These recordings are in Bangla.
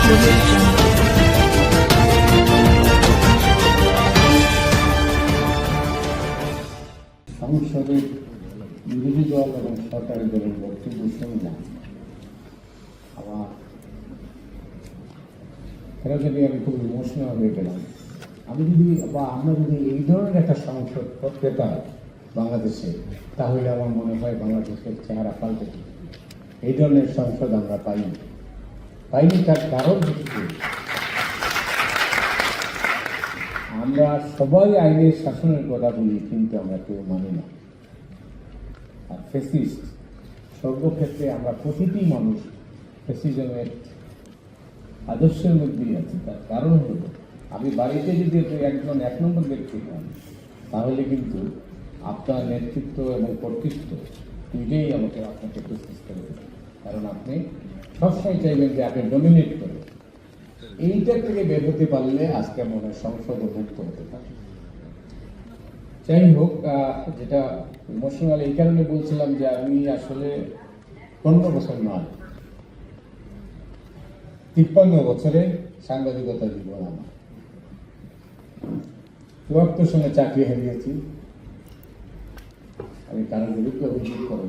সংসদের বিরোধী দল এবং সরকারি দলের বক্তব্য শুনলাম, আমার এটা যদি আমি খুব ইমোশনাল হয়ে গেলাম। আমি যদি বা আমরা যদি এই ধরনের একটা সংসদ পেতাম বাংলাদেশে, তাহলে আমার মনে হয় বাংলাদেশের চেহারা পাল্টে যেত। এই ধরনের সংসদ আমরা পাইনি। তার কারণ হচ্ছে আমরা সবাই আইনের শাসনের কথা বলি, কিন্তু আমরা কেউ মানি না। আর ফ্যাসিস্ট সর্বক্ষেত্রে আমরা প্রতিটি মানুষ ফ্যাসিজমের আদর্শের মধ্যেই আছে। তার কারণ হল, আমি বাড়িতে যদি একজন 1 নম্বর ব্যক্তি হন, তাহলে কিন্তু আপনার নেতৃত্ব এবং কর্তৃত্ব দুইটাই আপনাকে প্রস্তুত করে দেবে। কারণ আপনি সবসময় চাইবেন যে আপনি ডমিনেট করেন। এইটা থেকে বের হতে পারলে আজকে মনে সংসদ মুক্ত হতে পারে। যাই হোক, যেটা ইমোশনাল এই কারণে বলছিলাম যে আমি আসলে 15 বছর নয়, 53 বছরে সাংবাদিকতা জীবন আমার। 74 সনে চাকরি হারিয়েছি। আমি কারোর বিরুদ্ধে অভিযোগ করব।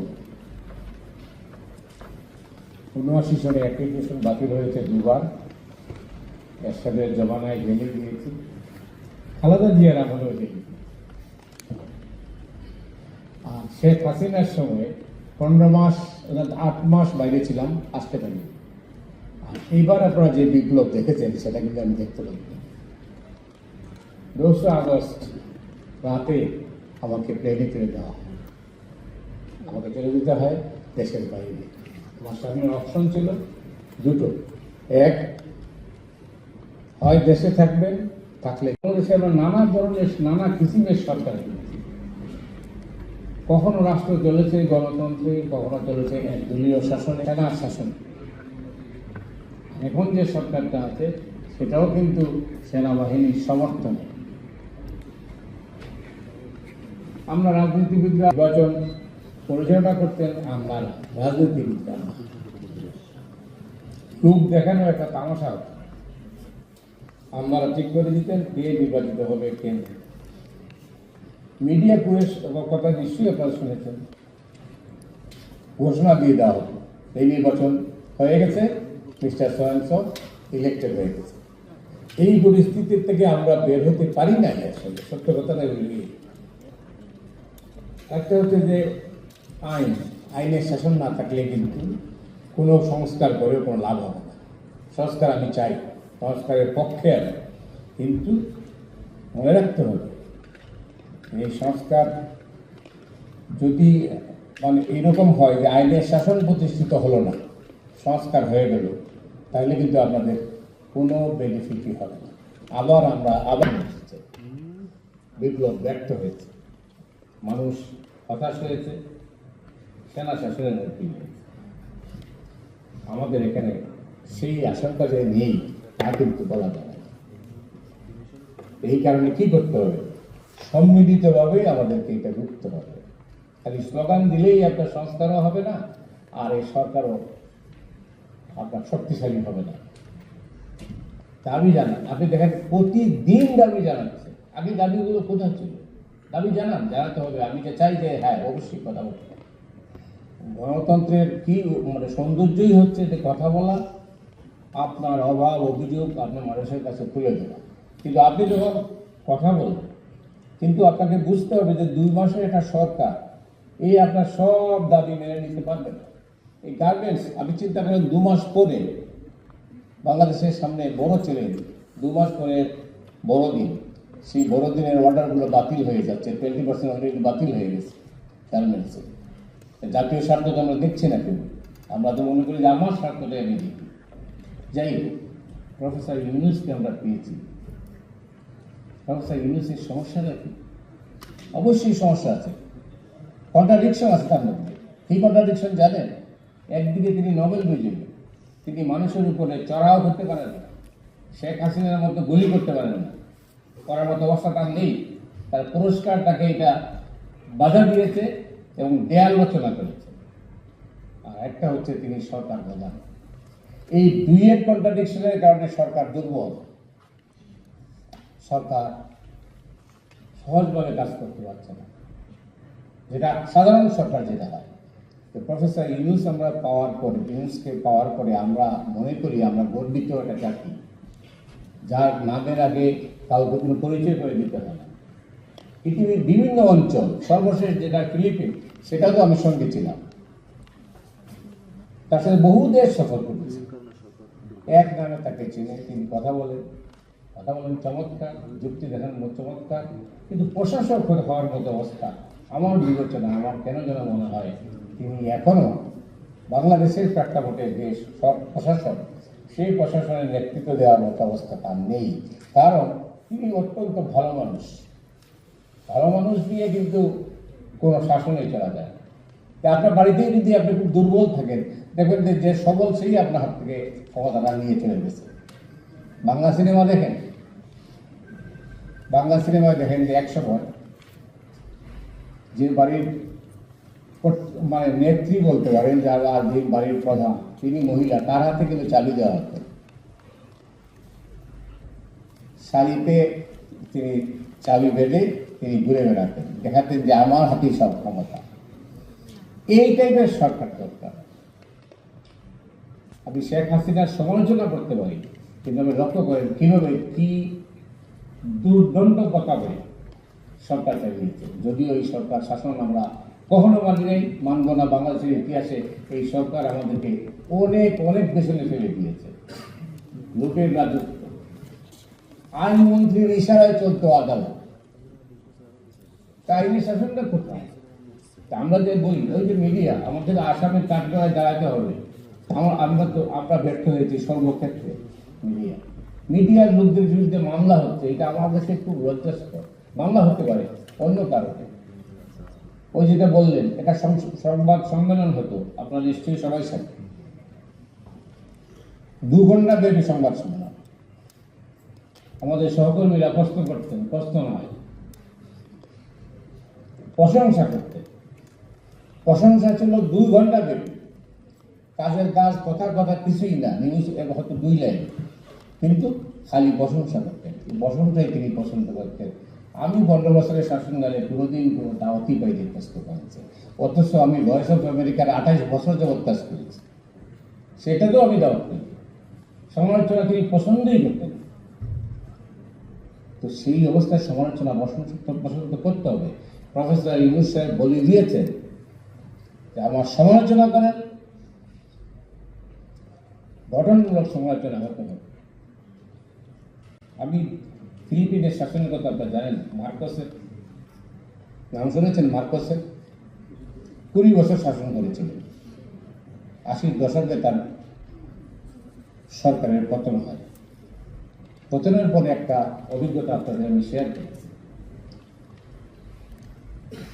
79 সনে অ্যাপ্লিকেশন বাতিল হয়েছে 2 বার। এরশাদের জমানায় জেলে গিয়েছি, খালেদা জিয়ার আমলেও জেলে। আর শেখ হাসিনার সময় 8 মাস বাইরে ছিলাম, আসতে পারি। আর এইবার আপনারা যে বিপ্লব দেখেছেন, সেটা কিন্তু আমি দেখতে পাই। 2 আগস্ট রাতে আমাকে প্লেনে ফেলে দেওয়া হয়। আমাকে চলে যেতে হয় দেশের বাইরে। আমার সামনে অপশন ছিল দুটো। এক, হয় দেশে থাকবেন, থাকলে বাংলাদেশে আমরা নানা ধরনের নানা কিসিমের সরকার, কখনো রাষ্ট্র চলেছে গণতন্ত্রে, কখনো চলেছে দলীয় শাসনে, সেনা শাসন। এখন যে সরকারটা আছে সেটাও কিন্তু সেনাবাহিনীর সমর্থনে। আমরা রাজনীতিবিদরা নির্বাচন পরিচালনা করতেন, আমরা রাজনীতিবিদরা রূপ দেখানো একটা তামাশা হতো। আপনারা ঠিক করে দিতেন কে নির্বাচিত হবে, কে। মিডিয়া কুয়েস কথা নিশ্চয়ই আপনারা শুনেছেন। ঘোষণা দিয়ে দেওয়া হতো এই নির্বাচন হয়ে গেছে, মিস্টার সয়েন্স ইলেক্টেড হয়ে গেছে। এই পরিস্থিতির থেকে আমরা বের হতে পারি না। আসলে সত্য কথাটা বলি, একটা হচ্ছে যে আইনের শাসন না থাকলে কিন্তু কোনো সংস্কার করেও কোনো লাভ হবে না। সংস্কার আমি চাই, সংস্কারের পক্ষে আমি, কিন্তু মনে রাখতে হবে এই সংস্কার যদি এইরকম হয় যে আইনের শাসন প্রতিষ্ঠিত হলো না, সংস্কার হয়ে গেল, তাহলে কিন্তু আপনাদের কোনো বেনিফিটই হবে না। আবার বিপ্লব ব্যর্থ হয়েছে, মানুষ হতাশ হয়েছে, সেনা শাসনের মধ্যে আমাদের এখানে সেই আশঙ্কা যে নেই তা কিন্তু বলা যায় না। এই কারণে কি করতে হবে? সম্মিলিতভাবে আমাদেরকে এটা রুখতে হবে। খালি স্লোগান দিলেই আপনার সংস্কারও হবে না, আর এই সরকারও আপনার শক্তিশালী হবে না। দাবি জানান, আপনি দেখেন প্রতিদিন দাবি জানাচ্ছে। আগে দাবিগুলো কোথায় ছিল? দাবি জানাতে হবে। আমি যে চাই যে হ্যাঁ অবশ্যই কথা বলতে। গণতন্ত্রের কি সৌন্দর্যই হচ্ছে যে কথা বলা, আপনার অভাব অভিযোগ আপনার মানুষের কাছে তুলে দেওয়া। কিন্তু আপনি যখন কথা বলেন, কিন্তু আপনাকে বুঝতে হবে যে 2 মাসের একটা সরকার এই আপনার সব দাবি মেনে নিতে পারবে না। এই গার্মেন্টস, আপনি চিন্তা করেন 2 মাস পরে বাংলাদেশের সামনে বড় চ্যালেঞ্জ, 2 মাস পরে বড়দিন, সেই বড়দিনের অর্ডারগুলো বাতিল হয়ে যাচ্ছে। 20% অলরেডি বাতিল হয়ে গেছে গার্মেন্টসে। জাতীয় স্বার্থ তো আমরা দেখছি না কেউ, আমরা তো মনে করি যে আমার স্বার্থটাই আমি দেখি। যাই হোক, প্রফেসর ইউনূসকে আমরা পেয়েছি। প্রফেসর ইউনূসের সমস্যাটা কি? অবশ্যই সমস্যা আছে, কন্ট্রাডিকশন আছে তার মধ্যে। কি কন্ট্রাডিকশন জানেন? একদিকে তিনি নোবেল বিজয়ী, তিনি মানুষের উপরে চড়াও করতে পারেন না, শেখ হাসিনার মতো গুলি করতে পারেন না, করার মতো অবস্থা তার নেই। তার পুরস্কার তাকে এটা বাধা দিয়েছে এবং দেয়াল রচনা করেছে। আর একটা হচ্ছে তিনি সরকার প্রধান। এই দুইয়ের কন্ট্রাডিকশনের কারণে সরকার দুর্বল, সরকার সহজভাবে কাজ করতে পারছে না, যেটা সাধারণ সরকার যেটা হয়। তো প্রফেসর ইউনূস আমরা পাওয়ার পরে, ইউনূসকে পাওয়ার পরে আমরা মনে করি আমরা গর্বিত একটা জাতি, যার নামের আগে কাউকে কোনো পরিচয় করে দিতে হয় না। পৃথিবীর বিভিন্ন অঞ্চল, সর্বশেষ যেটা ফিলিপিন, সেটাও তো আমি সঙ্গে ছিলাম, তার সাথে বহু দেশ সফর করেছি। এক নামে তাকে চিনে, তিনি কথা বলেন চমৎকার, যুক্তি দেখান চমৎকার, কিন্তু প্রশাসক হওয়ার মতো অবস্থা আমার বিবেচনা, আমার কেন যেন মনে হয় তিনি এখনো বাংলাদেশের প্রেক্ষাপটে যে সব প্রশাসক, সেই প্রশাসনের নেতৃত্ব দেওয়ার মতো অবস্থা তার নেই। কারণ তিনি অত্যন্ত ভালো মানুষ দিয়ে কিন্তু কোনো শাসনে চলা যায় না। তা আপনার বাড়িতেই যদি আপনি খুব দুর্বল থাকেন, দেখবেন যে সবল সেই আপনার হাত থেকে ক্ষমতাটা নিয়ে চলে গেছে। বাংলা সিনেমায় দেখেন যে একসময় যে বাড়ির মানে নেত্রী বলতে পারেন, যারা যে বাড়ির প্রধান, তিনি মহিলা, তার হাতে কিন্তু চাবি দেওয়া হতো। শাড়িতে তিনি চাবি বেঁধে তিনি ঘুরে বেড়াতেন, দেখাতেন যে আমার হাতেই সব ক্ষমতা। এই টাইপের সরকার দরকার। আমি শেখ হাসিনার সমালোচনা করতে পারি, কিন্তু আমি লক্ষ্য করেন কিভাবে কি দুর্দণ্ড পতাবে সরকার চালিয়েছে। যদিও এই সরকার শাসন আমরা কখনো মানি নাই, মানব না। বাংলাদেশের ইতিহাসে এই সরকার আমাদেরকে অনেক অনেক পেছনে ফেলে দিয়েছে। লুটের রাজত্ব, আইনমন্ত্রীর ইশারায় চলতো আদালত, আইনি শাসনটা কোথায়? আমরা যে বলি ওই যে মিডিয়া, আমাদের আসামের কাঠগড়ায় দাঁড়াতে হবে, আমরা ব্যর্থ হয়েছি সর্বক্ষেত্রে। মিডিয়ার লোকদের বিরুদ্ধে মামলা হচ্ছে, এটা আমার কাছে খুব লজ্জাস্কর। মামলা হতে পারে অন্য কারণে, ওই যেটা বললেন, এটা সংবাদ সম্মেলন হতো, আপনারা নিশ্চয়ই সবাই সাথে 2 ঘন্টা ব্যাপী সংবাদ সম্মেলন। আমাদের সহকর্মীরা প্রশ্ন করতেন, প্রশ্ন নয় প্রশংসা করতেন। প্রশংসা ছিল 2 ঘন্টা ব্যাপী, কাজের কাজ, কথার কথা কিছুই না, নিউজ হয়তো 2 লাইন, কিন্তু খালি প্রশংসা করতেন। প্রশংসাই তিনি পছন্দ করতেন। আমি 15 বছরের শাসনকালে কোনোদিন কোনো দাওয়াতি পাইনি প্রস্তুত হয়েছে, অথচ আমি ভয়েস অফ আমেরিকার 28 বছর যাবৎ কাজ করেছি, সেটাতেও আমি দাওয়াত করি। সমালোচনা তিনি পছন্দই করতেন। তো সেই অবস্থায় সমালোচনা পছন্দ করতে হবে। প্রফেসর ইউনূস সাহেব বলে দিয়েছেন যে আমার সমালোচনা করেন, গঠনমূলক সমালোচনা হতে হবে। আমি ফিলিপিনের শাসনের কথা আপনারা জানেন, মার্কোসের নাম শুনেছেন? মার্কোসের 20 বছর শাসন করেছিলেন। 80 দশকে তার সরকারের পতন হয়। পতনের পরে একটা অভিজ্ঞতা আপনাদের আমি শেয়ার করি।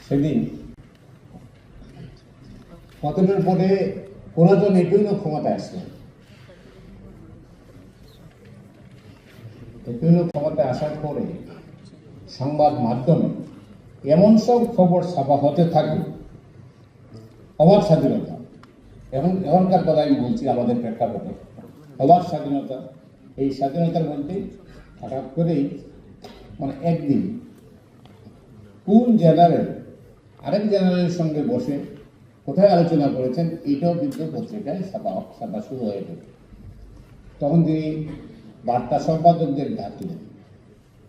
সেদিন পতনের পরে কোনজন একুইনো ক্ষমতায় আসলেন। একুইনো ক্ষমতায় আসার পরে সংবাদ মাধ্যমে এমন সব খবর ছাপা হতে থাকে, অবাধ স্বাধীনতা, এখনকার কথা আমি বলছি, আমাদের প্রেক্ষাপটে অবাধ স্বাধীনতা। এই স্বাধীনতার মধ্যে হঠাৎ করেই মানে একদিন কোন জেনারেল আরেক জেনারেলের সঙ্গে বসে কোথায় আলোচনা করেছেন, এটাও কিন্তু পত্রিকায় ছাপা শুরু হয়ে গেল। তখন তিনি বার্তা সম্পাদকদের ডাকলেন,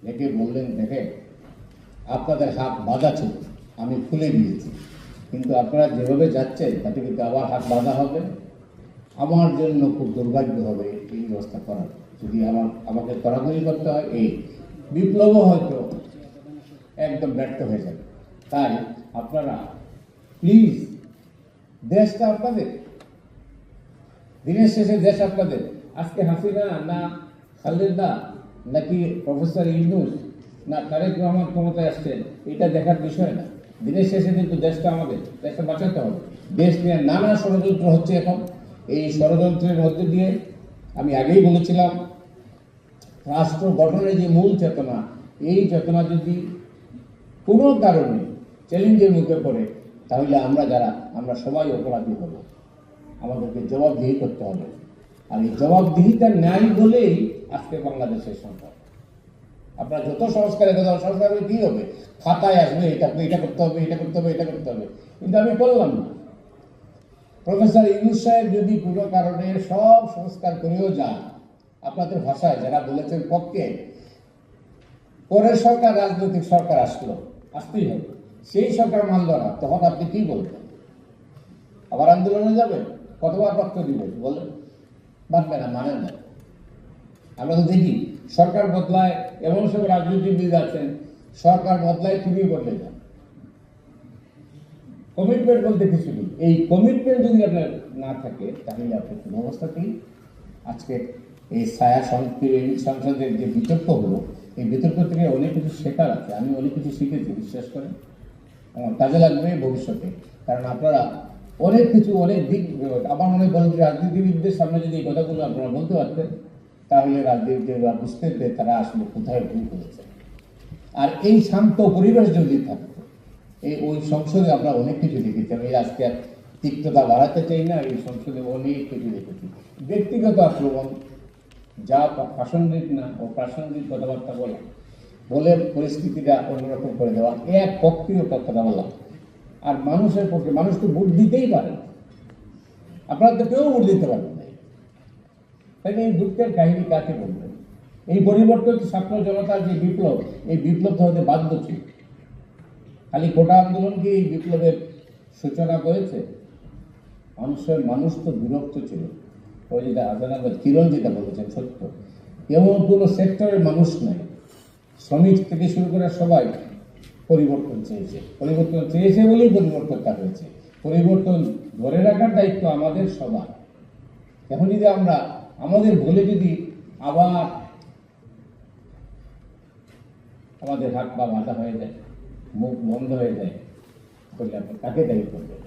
ডেকে বললেন, দেখে আপনাদের হাত বাঁধা ছিল, আমি খুলে দিয়েছি, কিন্তু আপনারা যেভাবে যাচ্ছেন তাতে কিন্তু আবার হাত বাঁধা হবে। আমার জন্য খুব দুর্ভাগ্য হবে এই ব্যবস্থা করার, যদি আমাকে কড়াকড়ি করতে হয়। এই বিপ্লবও হয়তো একদম ব্যর্থ হয়ে যাবে। তাই আপনারা প্লিজ, দেশটা আপনাদের, দিনের শেষে দেশ আপনাদের। আজকে হাসিনা না খালেদা নাকি প্রফেসর ইউনূস না তারেক রহমান ক্ষমতায় আসছেন, এটা দেখার বিষয় না। দিনের শেষে কিন্তু দেশটা আমাদের, দেশটা বাঁচাতে হবে। দেশ নিয়ে নানা ষড়যন্ত্র হচ্ছে এখন। এই ষড়যন্ত্রের মধ্যে দিয়ে আমি আগেই বলেছিলাম, রাষ্ট্র গঠনের যে মূল চেতনা, এই চেতনা যদি কোনো কারণে চ্যালেঞ্জের মুখে পড়ে, তাহলে আমরা সবাই অপরাধী হব, আমাদেরকে জবাবদিহি করতে হবে। আর এই জবাবদিহিতা ন্যায় বলেই আজকে বাংলাদেশের সংকট। আপনারা যত সংস্কারের কথা সংস্কার হলে কি হবে, খাতায় আসবে এটা করতে হবে, এটা করতে হবে, এটা করতে হবে, কিন্তু আমি করলাম না। প্রফেসর ইউনূস সাহেব যদি পুরো কারণে সব সংস্কার করেও যান, আপনাদের ভাষায় যারা বলেছেন পক্ষে, পরের সরকার রাজনৈতিক সরকার আসতেই হবে, সেই সরকার মানল না, তখন আপনি কি বলবেন? আবার আন্দোলনে যাবেন? কতবার পত্র দিবেন বলেন? মানবে না, মানেন না। আমরা তো দেখি সরকার বদলায়, এমন সব রাজনীতিবিদ আছেন, সরকার বদলায় তিনি বদলে যান। কমিটমেন্ট বলতে কিছু নেই। এই কমিটমেন্ট যদি আপনার না থাকে, তাহলে আপনি কোনো অবস্থাতেই আজকে এই ছায়া সংসদের যে বিতর্ক হলো, এই বিতর্ক থেকে অনেক কিছু শেখার আছে। আমি অনেক কিছু শিখেছি, বিশ্বাস করেন, আমার কাজে লাগবে ভবিষ্যতে। কারণ আপনারা অনেক কিছু, অনেক দিক, আমার মনে হয় রাজনীতিবিদদের সামনে যদি এই কথাগুলো আপনারা বলতে পারতেন, তাহলে রাজনীতিবিদরা বুঝতে পেরে তারা আসলে কোথায় ভুল করেছে। আর এই শান্ত পরিবেশ যদি থাকতো, ওই সংসদে আমরা অনেক কিছু দেখেছি। আমি আজকে আর তিক্ততা বাড়াতে চাই না, এই সংসদে অনেক কিছু দেখেছি। ব্যক্তিগত আক্রমণ, যা প্রাসঙ্গিক না ও প্রাসঙ্গিক কথাবার্তা বলে পরিস্থিতিটা অন্যরকম করে দেওয়া, এক পক্ষীয় কথা বলা। আর মানুষের পক্ষে, মানুষ তো ভোট দিতেই পারে না, আপনারা তো কেউ ভোট দিতে পারবেন না। তাই এই দুঃখের কাহিনী কাকে বলবেন? এই পরিবর্তন ছাত্র জনতার যে বিপ্লব, এই বিপ্লব হতে বাধ্য ছিল। খালি কোটা আন্দোলন কি এই বিপ্লবের সূচনা করেছে? মানুষ তো বিরক্ত ছিল। ওই যেটা আজানাবাদ কিরণ যেটা বলেছেন সত্য, এমন কোনো সেক্টরের মানুষ নাই, শ্রমিক থেকে শুরু করে সবাই পরিবর্তন চেয়েছে বলেই পরিবর্তনটা হয়েছে। পরিবর্তন ধরে রাখার দায়িত্ব আমাদের সবার। এখন যদি আমরা আমাদের ভুলে যদি আবার আমাদের হাত পা বাঁধা হয়ে যায়, মুখ বন্ধ হয়ে যায়, তাহলে আপনি কাকে দায়ী করবেন?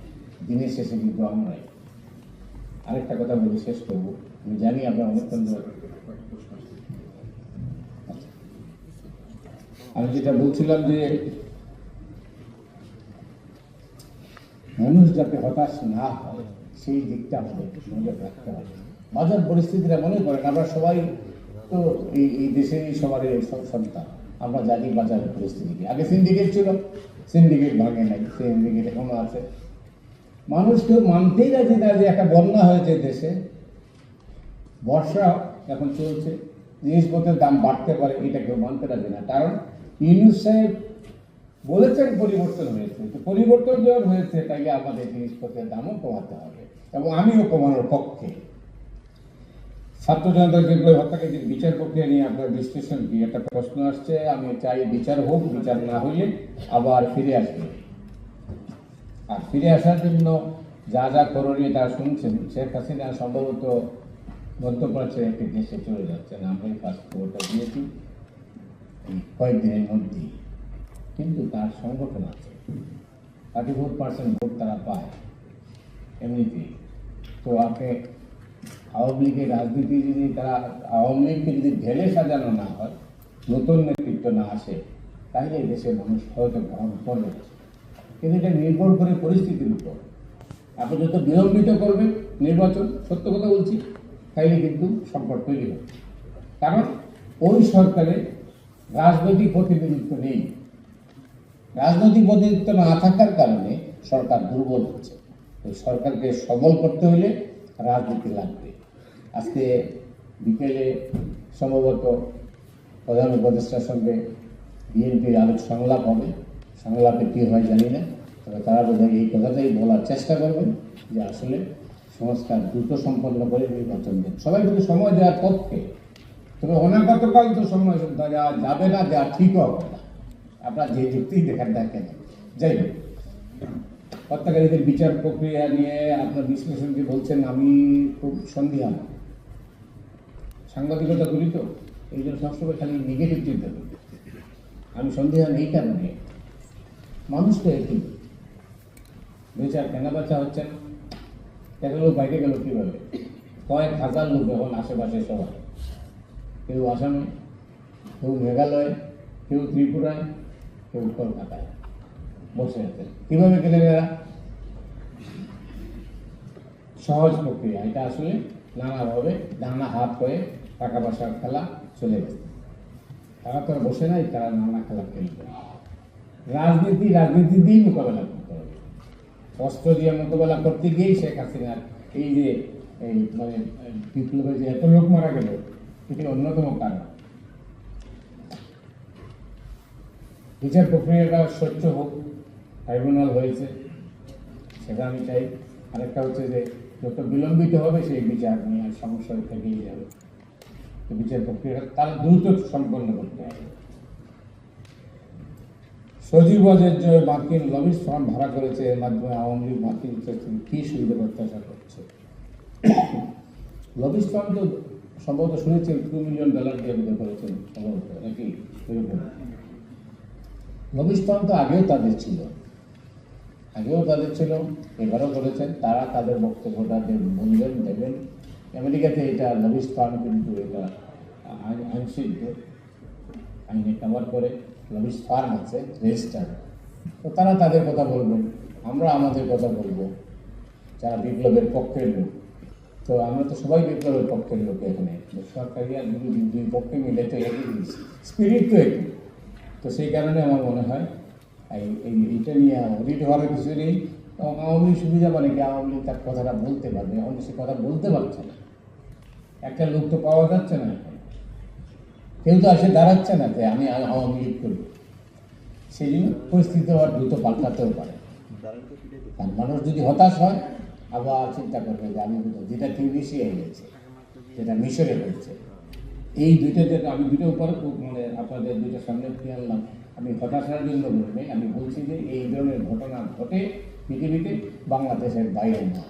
দিনের শেষে কিন্তু আমরাই। আরেকটা কথা বলে শেষ করবো, আমি জানি আপনার অনেকক্ষণ ধরে, আমি যেটা বলছিলাম যে মানুষ যাতে হতাশ না হয়, সেই দিকটা আমাদের নজর রাখতে হবে। বাজার পরিস্থিতিটা মনে করেন, আমরা সবাই তো এই দেশেরই সবারই সন্তান, আমরা জানি বাজারের পরিস্থিতি কি। আগে সিন্ডিকেট ছিল, সিন্ডিকেট ভাঙে নাই, সিন্ডিকেট এখনো আছে। মানুষ কেউ মানতেই রাজি না যে একটা বন্যা হয়েছে দেশে, বর্ষা এখন চলছে, জিনিসপত্রের দাম বাড়তে পারে, এটা কেউ মানতে রাজি না। কারণ ইউনূস সাহেব বলেছেন পরিবর্তন হয়েছে, তো পরিবর্তন যখন হয়েছে তাইলে আমাদের জিনিসপত্রের দামও কমাতে হবে, এবং আমিও কমানোর পক্ষে। ছাত্র জনতার বিপ্লব হত্যাকারীদের বিচার প্রক্রিয়া নিয়ে আপনার বিশ্লেষণ কি? একটা প্রশ্ন আসছে, আমি চাই বিচার হোক, বিচার না হলে আবার ফিরে আসবে। আর ফিরে আসার জন্য যা যা করণীয় তা শুনছেন। শেখ হাসিনা সম্ভবত মধ্যপ্রাচ্যের একটি দেশে চলে যাচ্ছেন, আমরাই ফার্স্ট খবরটা দিয়েছি কয়েকদিনের মধ্যেই। কিন্তু তার সংগঠন আছে, 34% ভোট তারা পায় এমনিতেই। তো আপনি আওয়ামী লীগের রাজনীতি যদি তারা, আওয়ামী লীগকে যদি ঢেলে সাজানো না হয়, নতুন নেতৃত্ব না আসে, তাহলে দেশের মানুষ হয়তো গ্রহণ করবে। কিন্তু এটা নির্ভর করে পরিস্থিতির উপর। আপনি যত বিলম্বিত করবেন নির্বাচন, সত্য কথা বলছি, তাইলে কিন্তু সংকট তৈরি হবে। কারণ ওই সরকারে রাজনৈতিক প্রতিনিধিত্ব নেই। রাজনৈতিক প্রতিনিধিত্ব না থাকার কারণে সরকার দুর্বল হচ্ছে। ওই সরকারকে সবল করতে হলে রাজনীতি লাগবে। আজকে বিকেলে সম্ভবত প্রধান উপদেষ্টার সঙ্গে বিএনপির সংলাপ হবে। সংলাপে কী হয় জানি না, তবে তারা বোধহয় এই কথাটাই বলার চেষ্টা করবেন যে আসলে সংস্কার দ্রুত সম্পন্ন করে নির্বাচন দেন। সবাই কিন্তু সময় দেওয়ার পক্ষে, তবে অনাগতকাল তো সময় দেওয়া যাবে না, দেওয়া ঠিকও হবে না। আপনার যে যুক্তি দেখেন না কেন। যাই হোক, হত্যাকারীদের বিচার প্রক্রিয়া নিয়ে আপনার বিশ্লেষণকে বলছেন, আমি খুব সন্দিহান। সাংবাদিকতা করি তো, এই জন্য সবসময় খালি নেগেটিভ চিন্তা করি। আমি সন্দিহান এই কারণে, মানুষ তো একই, বিচার কেন বাঁচা হচ্ছে না? একটা লোক বাইরে গেল কীভাবে? কয়েক হাজার লোক এখন আশেপাশে সবাই, কেউ আসামে, কেউ মেঘালয়, কেউ ত্রিপুরায়, কেউ কলকাতায় বসে আছেন। কীভাবে গেলেন এরা? সহজ প্রক্রিয়া, এটা আসলে নানাভাবে নানা হাত হয়ে টাকা পয়সার খেলা চলে গেছে। তারা তো আর বসে নাই, তারা নানা খেলা খেলবে। রাজনীতি দিয়েই মোকাবেলা করতে হবে। অস্ত্র দিয়ে মোকাবেলা করতে গিয়েই শেখ হাসিনার এই যে মানে বিপ্লবে যে এত লোক মারা গেল, এটি অন্যতম কারণ। বিচার প্রক্রিয়াটা স্বচ্ছ হোক, ট্রাইব্যুনাল হয়েছে, সেটা আমি চাই। আরেকটা হচ্ছে যে যত বিলম্বিত হবে সেই বিচার নিয়ে সমস্যা থেকেই যাবে। তো বিচার প্রক্রিয়াটা তার দ্রুত সম্পন্ন করতে হবে। সজীব ওয়াজেদ যে মার্কিন লবিস্ট ফার্ম ভাড়া করেছে, এর মাধ্যমে আওয়ামী লীগ মার্কিন কি সুবিধা প্রত্যাশা করছে? লবিস্ট ফার্ম তো সম্ভবত শুনেছি $2 মিলিয়ন দিয়ে বিক্রি করেছেন সম্ভবত, নাকি? লবিস্ট ফার্ম তো আগেও তাদের ছিল, এবারও করেছেন। তারা তাদের বক্তব্যটা বলবেন, দেবেন। আমেরিকাতে এটা লবিস্ট ফার্ম কিন্তু এটা আইনসিদ্ধ, আইনে কভার করে। লবিস্ট ফার্ম আছে রেজিস্টার, তো তারা তাদের কথা বলবেন, আমরা আমাদের কথা বলবো, যারা বিপ্লবের পক্ষের লোক। তো আমরা তো সবাই বিপ্লবের পক্ষের লোক এখানে, সরকারি আর দুই পক্ষে মিলে তো একই স্পিরিট তো একই। তো সেই কারণে আমার মনে হয় এইটা নিয়ে অডিট হওয়ার কিছু নেই। আওয়ামী লীগ সুবিধা মানে কি, আওয়ামী লীগ তার কথাটা বলতে পারবে, আমাদের সে কথা বলতে পারছে না। একটা লোক তো পাওয়া যাচ্ছে না, কেউ তো এসে দাঁড়াচ্ছে না যে আমি আওয়ামী লীগ করি। সেই জন্য পরিস্থিতি আবার দ্রুত পাল্টাতেও পারে। আর মানুষ যদি হতাশ হয়, আবার চিন্তা করবে যে আমি যেটা টিউনিশিয়ায় হয়েছে, যেটা মিশরে হয়েছে, এই দুইটাতে আমি দুটো উপর মানে আপনাদের দুইটার সামনে ফিরে আনলাম। আমি হতাশার জন্য বলবে, আমি বলছি যে এই ধরনের ঘটনা ঘটে পৃথিবীতে, বাংলাদেশের বাইরে না।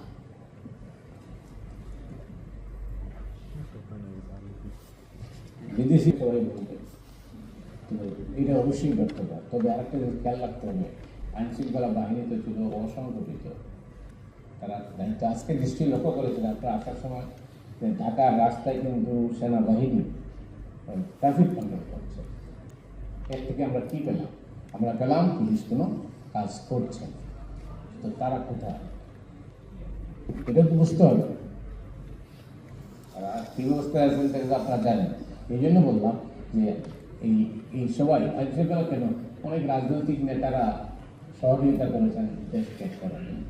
বিদেশি সবাই বলবে, এটা অবশ্যই ব্যর্থতা। তবে আরেকটা জিনিস খেয়াল রাখতে হবে, আইন শৃঙ্খলা বাহিনী তো ছিল অসংগঠিত। তারা দায়িত্ব আজকে নিশ্চয়ই লক্ষ্য করেছিল আপনারা আসার সময় যে ঢাকার রাস্তায় কিন্তু সেনাবাহিনী ট্রাফিক কন্ট্রোল করছে। এর থেকে আমরা কী পেলাম? আমরা পেলাম পুলিশ কোনো কাজ করছে, তো তারা কোথায়? এটা তো বুঝতে হবে তারা কী অবস্থায় আছেন, সেটা আপনারা জানেন। এই জন্য বললাম যে এই সবাই আইন শৃঙ্খলা কেন, অনেক রাজনৈতিক নেতারা সহযোগিতা করেছেন দেশ ত্যাগ করার জন্য।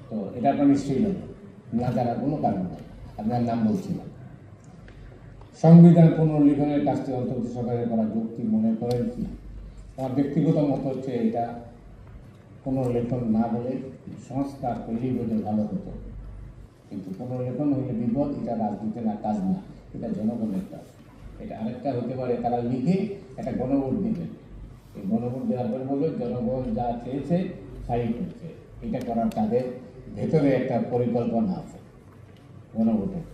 তো এটা আপনার নিশ্চয়ই না জানার কোনো কারণ নেই, আপনার নাম বলছিলাম। সংবিধান পুনর্লিখনের কাজটি অন্তর্বর্তী সরকারের করা যুক্তি মনে করেন কি? আমার ব্যক্তিগত মত হচ্ছে এটা পুনর্লেখন না বলে সংস্কার করলেই বোধ ভালো হতো। কিন্তু পুনর্লেখন হইলে বিপদ, এটা রাজনীতি না, কাজ না, এটা জনগণের কাজ। এটা আরেকটা হতে পারে, তারা লিখে একটা গণভোট দিবেন, এই গণভোট দেওয়ার পরে বলবে জনগণ যা চেয়েছে তাই করছে। এটা করার তাদের ভেতরে একটা পরিকল্পনা আছে গণভোটের।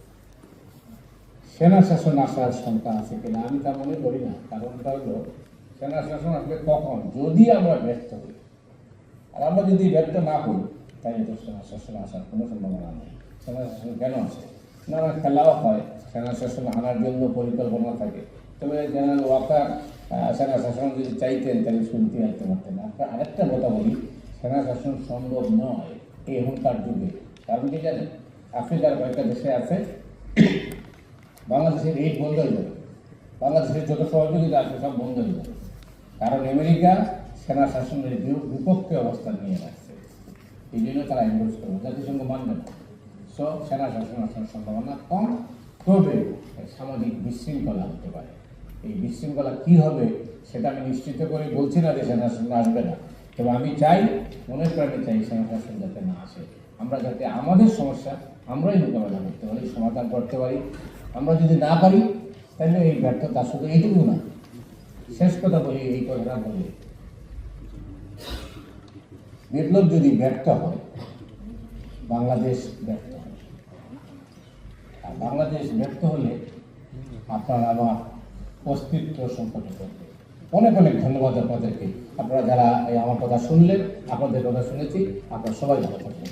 সেনা শাসন আসার শঙ্কা আছে কিনা? আমি তা মনে করি না। কারণটা হলো, সেনা শাসন আসলে কখন? যদি আমরা ব্যর্থ হই। আর আমরা যদি ব্যর্থ না হই, তাই তো সেনা শাসন আসার কোনো সম্ভাবনা নেই। সেনা শাসন কেন আসে? নানা খেলাও হয়, সেনা শাসন আনার জন্য পরিকল্পনা থাকে। তবে জেনারেল ওয়াকার সেনা শাসন যদি চাইতেন তাহলে শুনতে আসতে পারতেন না। আরেকটা কথা বলি, সেনা শাসন সম্ভব নয় এই এখনকার যুগে। কারণ কি জানেন? আফ্রিকার কয়েকটা দেশে আছে, বাংলাদেশের এই বন্ধ হয়ে যাবে, বাংলাদেশের যত সহযোগিতা আছে সব বন্ধ হয়ে যাবে। কারণ আমেরিকা সেনা শাসনের বিপক্ষে অবস্থান নিয়ে রাখছে, এই জন্য তারা এন্ডোর্স করবে, জাতিসংঘ মানবে না। সব সেনা শাসন আসার সম্ভাবনা কম। তবে সামাজিক বিশৃঙ্খলা হতে পারে। এই বিশৃঙ্খলা কী হবে সেটা আমি নিশ্চিত করে বলছি না যে সেনা শাসন আসবে না। তবে আমি চাই, মনের প্রাণে চাই সেনা শাসন যাতে না আসে। আমরা যাতে আমাদের সমস্যা আমরাই মোকাবেলা করতে পারি, সমাধান করতে পারি। আমরা যদি না পারি তাহলে এই ব্যর্থতা শুধু এইটুকু না। শেষ কথা বলি, এই কথাটা বলি, বিপ্লব যদি ব্যর্থ হয়, বাংলাদেশ ব্যর্থ হয়। আর বাংলাদেশ ব্যর্থ হলে আপনার আমার অস্তিত্ব সংকটে পড়বে। অনেক অনেক ধন্যবাদ আপনাদেরকে। আপনারা যারা আমার কথা শুনলেন, আপনাদের কথা শুনেছি, আপনারা সবাই ভালো থাকবেন।